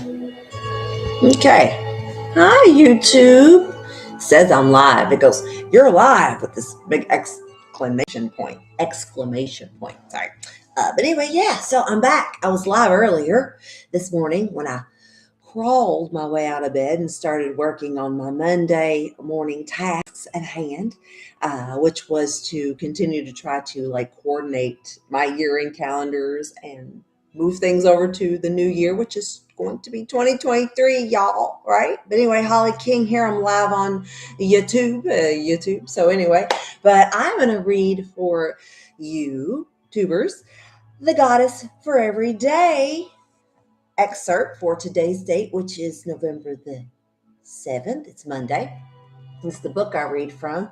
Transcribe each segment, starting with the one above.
Okay. Hi, YouTube. Says I'm live. It goes, you're live with this big exclamation point. Exclamation point. Sorry. But anyway, yeah, so I'm back. I was live earlier this morning when I crawled my way out of bed and started working on my Monday morning tasks at hand, which was to continue to try to coordinate my year-end calendars and move things over to the new year, which is going to be 2023, y'all, right? But anyway, Holly King here. I'm live on YouTube. So anyway, but I'm going to read for you, tubers, the goddess for every day excerpt for today's date, which is November the 7th. It's Monday. It's the book I read from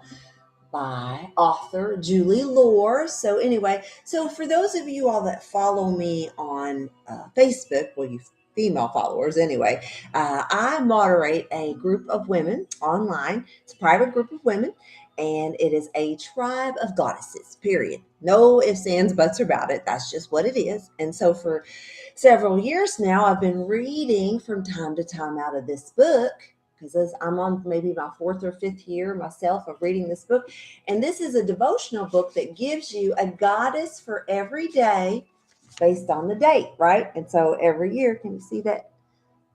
by author Julie Loar. So anyway, so for those of you all that follow me on Facebook, well, you female followers anyway, I moderate a group of women online. It's a private group of women, and it is a tribe of goddesses, period. No ifs, ands, buts about it. That's just what it is. And so for several years now, I've been reading from time to time out of this book, because I'm on maybe my fourth or fifth year myself of reading this book. And this is a devotional book that gives you a goddess for every day based on the date, right? And so every year, can you see that?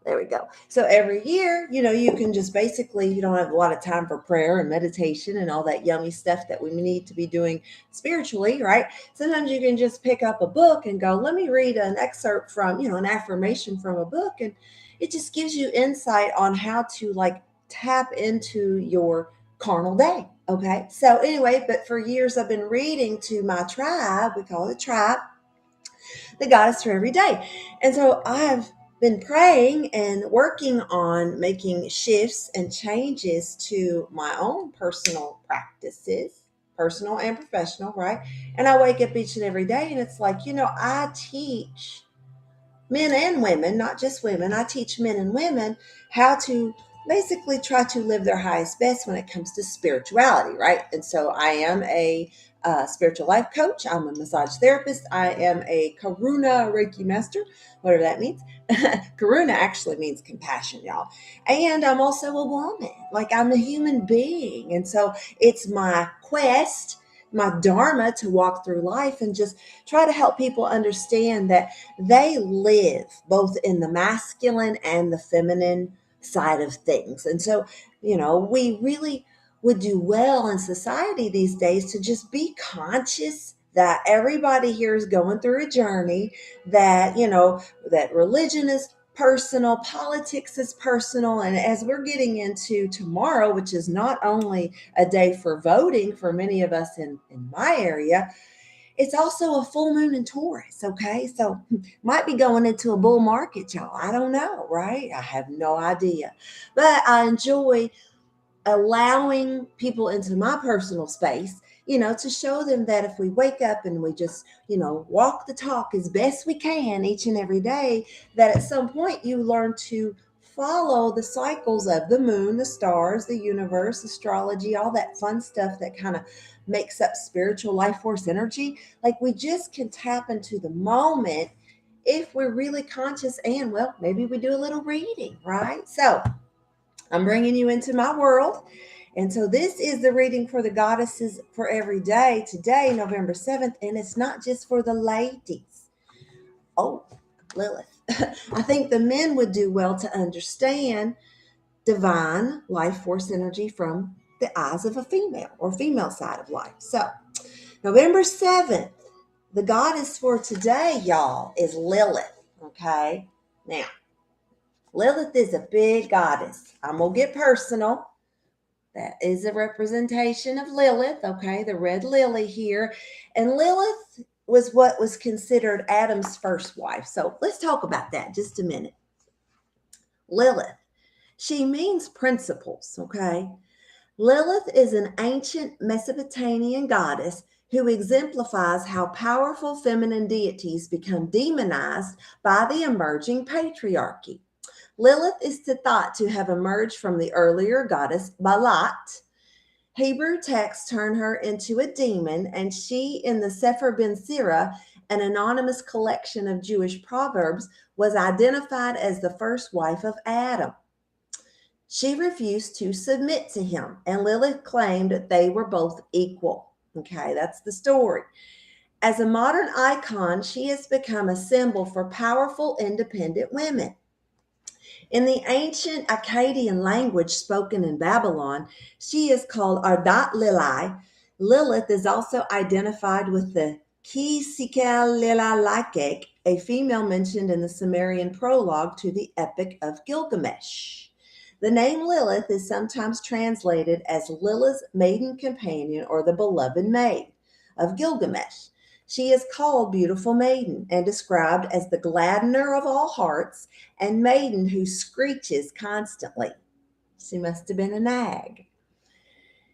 There we go. So every year, you can just basically, you don't have a lot of time for prayer and meditation and all that yummy stuff that we need to be doing spiritually, right? Sometimes you can just pick up a book and go, let me read an excerpt from, an affirmation from a book. And it just gives you insight on how to tap into your carnal day. Okay. So anyway, but for years I've been reading to my tribe. We call it a tribe, the goddess for every day. And so I've been praying and working on making shifts and changes to my own personal practices, personal and professional, right? And I wake up each and every day and it's like, I teach men and women, not just women. I teach men and women how to basically try to live their highest best when it comes to spirituality, right? And so I am a spiritual life coach. I'm a massage therapist. I am a Karuna Reiki master, whatever that means. Karuna actually means compassion, y'all. And I'm also a woman. I'm a human being. And so it's my quest, my dharma to walk through life and just try to help people understand that they live both in the masculine and the feminine side of things. And so, we really would do well in society these days to just be conscious that everybody here is going through a journey, that, that religion is personal, politics is personal. And as we're getting into tomorrow, which is not only a day for voting for many of us in my area, it's also a full moon in Taurus, okay? So might be going into a bull market, y'all. I don't know, right? I have no idea. But I enjoy allowing people into my personal space, to show them that if we wake up and we just, walk the talk as best we can each and every day, that at some point you learn to follow the cycles of the moon, the stars, the universe, astrology, all that fun stuff that kind of makes up spiritual life force energy. We just can tap into the moment if we're really conscious and, well, maybe we do a little reading, right? So I'm bringing you into my world. And so this is the reading for the goddesses for every day today, November 7th. And it's not just for the ladies. Oh, Lilith. I think the men would do well to understand divine life force energy from the eyes of a female or female side of life. So November 7th, the goddess for today, y'all, is Lilith. Okay. Now, Lilith is a big goddess. I'm going to get personal. That is a representation of Lilith, okay, the red lily here. And Lilith was what was considered Adam's first wife. So let's talk about that just a minute. Lilith, she means principles, okay? Lilith is an ancient Mesopotamian goddess who exemplifies how powerful feminine deities become demonized by the emerging patriarchy. Lilith is thought to have emerged from the earlier goddess Balat. Hebrew texts turn her into a demon, and she, in the Sefer Ben Sira, an anonymous collection of Jewish proverbs, was identified as the first wife of Adam. She refused to submit to him, and Lilith claimed that they were both equal. Okay, that's the story. As a modern icon, she has become a symbol for powerful, independent women. In the ancient Akkadian language spoken in Babylon, she is called Ardat Lilai. Lilith is also identified with the Ki Sikel Lilalakek, a female mentioned in the Sumerian prologue to the Epic of Gilgamesh. The name Lilith is sometimes translated as Lilith's maiden companion or the beloved maid of Gilgamesh. She is called Beautiful Maiden and described as the gladdener of all hearts and maiden who screeches constantly. She must have been a nag.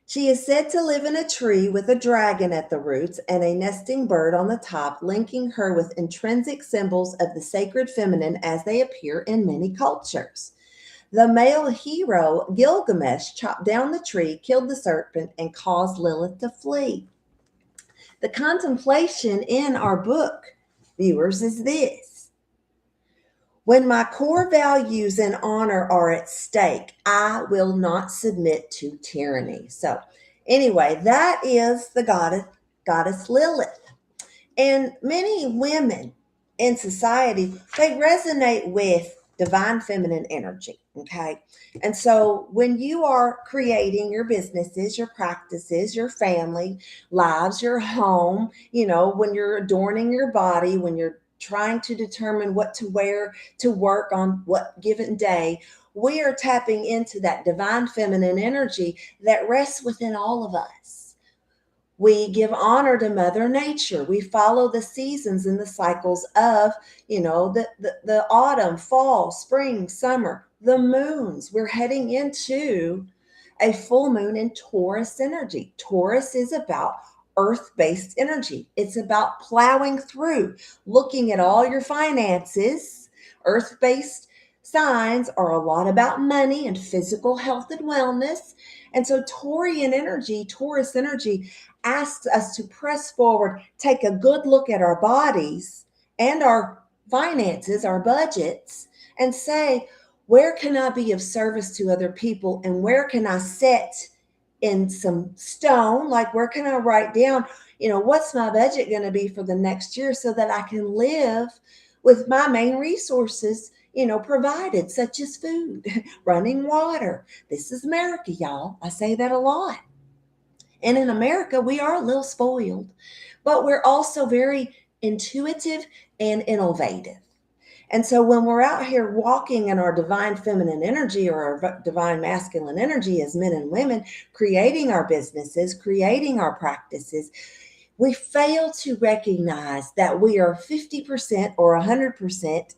She is said to live in a tree with a dragon at the roots and a nesting bird on the top, linking her with intrinsic symbols of the sacred feminine as they appear in many cultures. The male hero, Gilgamesh, chopped down the tree, killed the serpent, and caused Lilith to flee. The contemplation in our book, viewers, is this: when my core values and honor are at stake, I will not submit to tyranny. So, anyway, that is the goddess Lilith. And many women in society, they resonate with divine feminine energy. Okay. And so when you are creating your businesses, your practices, your family lives, your home, when you're adorning your body, when you're trying to determine what to wear to work on what given day, we are tapping into that divine feminine energy that rests within all of us. We give honor to Mother Nature. We follow the seasons and the cycles of, the autumn, fall, spring, summer, the moons. We're heading into a full moon in Taurus energy. Taurus is about earth-based energy. It's about plowing through, looking at all your finances. Earth-based signs are a lot about money and physical health and wellness. And so Taurus energy asks us to press forward, take a good look at our bodies and our finances, our budgets, and say, where can I be of service to other people? And where can I set in some stone? Like, where can I write down, what's my budget going to be for the next year so that I can live with my main resources, provided, such as food, running water. This is America, y'all. I say that a lot. And in America, we are a little spoiled, but we're also very intuitive and innovative. And so when we're out here walking in our divine feminine energy or our divine masculine energy as men and women, creating our businesses, creating our practices, we fail to recognize that we are 50% or 100%,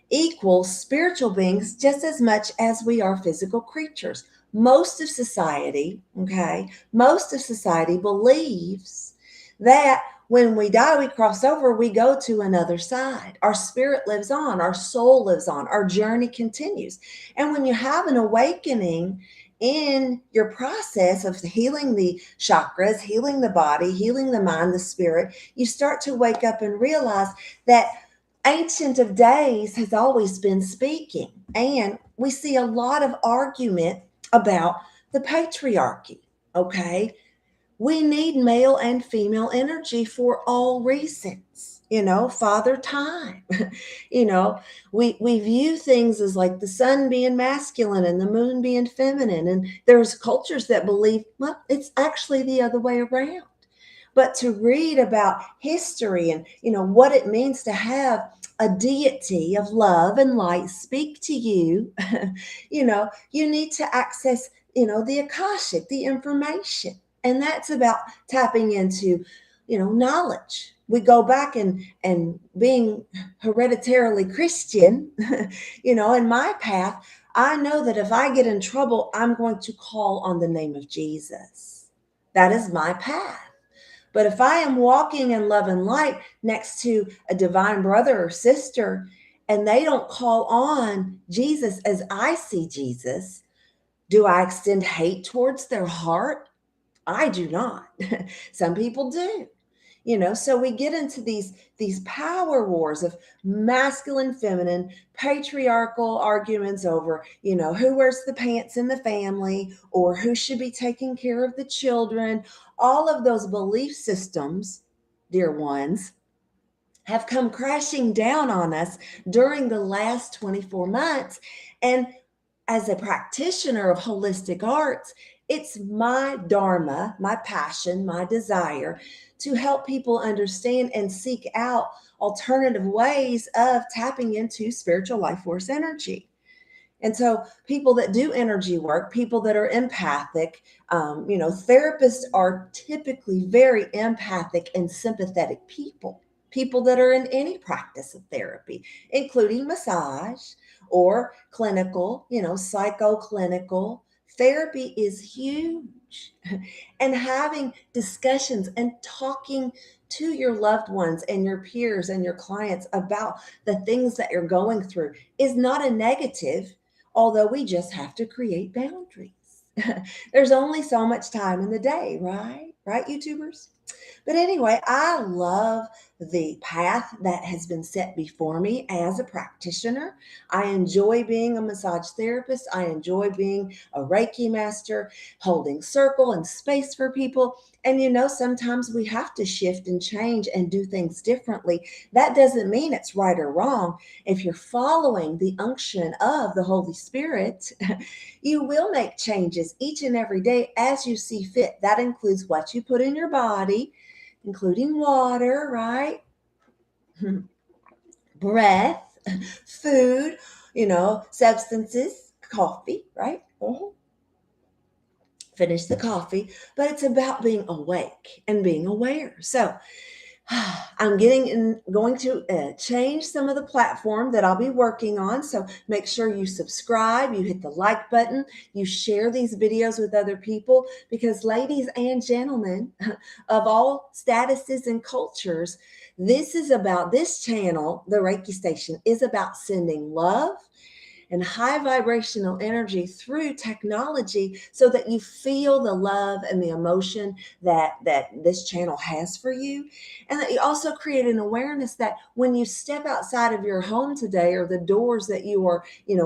equal spiritual beings just as much as we are physical creatures. Most of society believes that when we die, we cross over, we go to another side. Our spirit lives on, our soul lives on, our journey continues. And when you have an awakening in your process of healing the chakras, healing the body, healing the mind, the spirit, you start to wake up and realize that Ancient of Days has always been speaking. And we see a lot of argument about the patriarchy, okay? We need male and female energy for all reasons, father time. We view things as like the sun being masculine and the moon being feminine. And there's cultures that believe, well, it's actually the other way around. But to read about history and, what it means to have a deity of love and light speak to you, you need to access, the Akashic, the information. And that's about tapping into, knowledge. We go back and being hereditarily Christian, in my path, I know that if I get in trouble, I'm going to call on the name of Jesus. That is my path. But if I am walking in love and light next to a divine brother or sister, and they don't call on Jesus as I see Jesus, do I extend hate towards their heart? I do not. Some people do. So we get into these power wars of masculine, feminine, patriarchal arguments over, who wears the pants in the family or who should be taking care of the children. All of those belief systems, dear ones, have come crashing down on us during the last 24 months. And as a practitioner of holistic arts, it's my dharma, my passion, my desire to help people understand and seek out alternative ways of tapping into spiritual life force energy. And so, people that do energy work, people that are empathic, therapists are typically very empathic and sympathetic people. People that are in any practice of therapy, including massage or clinical, psychoclinical therapy is huge. And having discussions and talking to your loved ones and your peers and your clients about the things that you're going through is not a negative, although we just have to create boundaries. There's only so much time in the day, right? Right, YouTubers? But anyway, I love the path that has been set before me as a practitioner. I enjoy being a massage therapist. I enjoy being a Reiki master, holding circle and space for people. And sometimes we have to shift and change and do things differently. That doesn't mean it's right or wrong. If you're following the unction of the Holy Spirit, you will make changes each and every day as you see fit. That includes what you put in your body, including water, right? Breath, food, substances, coffee, right? Finish the coffee, but it's about being awake and being aware. So I'm going to change some of the platform that I'll be working on. So make sure you subscribe, you hit the like button, you share these videos with other people, because ladies and gentlemen of all statuses and cultures, this channel, the Reiki Station, is about sending love and high vibrational energy through technology so that you feel the love and the emotion that this channel has for you, and that you also create an awareness that when you step outside of your home today, or the doors that you are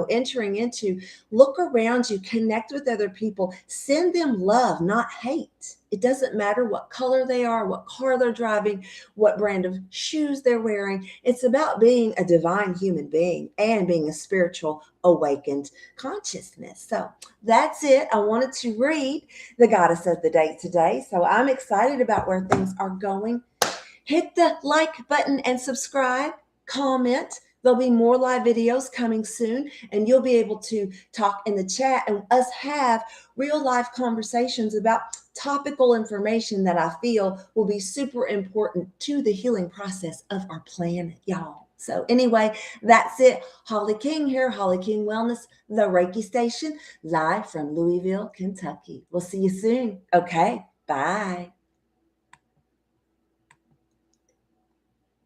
entering into, look around you, connect with other people, send them love, not hate. It doesn't matter what color they are, what car they're driving, what brand of shoes they're wearing. It's about being a divine human being and being a spiritual awakened consciousness. So that's it. I wanted to read the goddess of the day today. So I'm excited about where things are going. Hit the like button and subscribe, comment. There'll be more live videos coming soon, and you'll be able to talk in the chat and us have real life conversations about topical information that I feel will be super important to the healing process of our planet, y'all. So anyway, that's it. Holly King here, Holly King Wellness, the Reiki Station, live from Louisville, Kentucky. We'll see you soon. Okay, bye.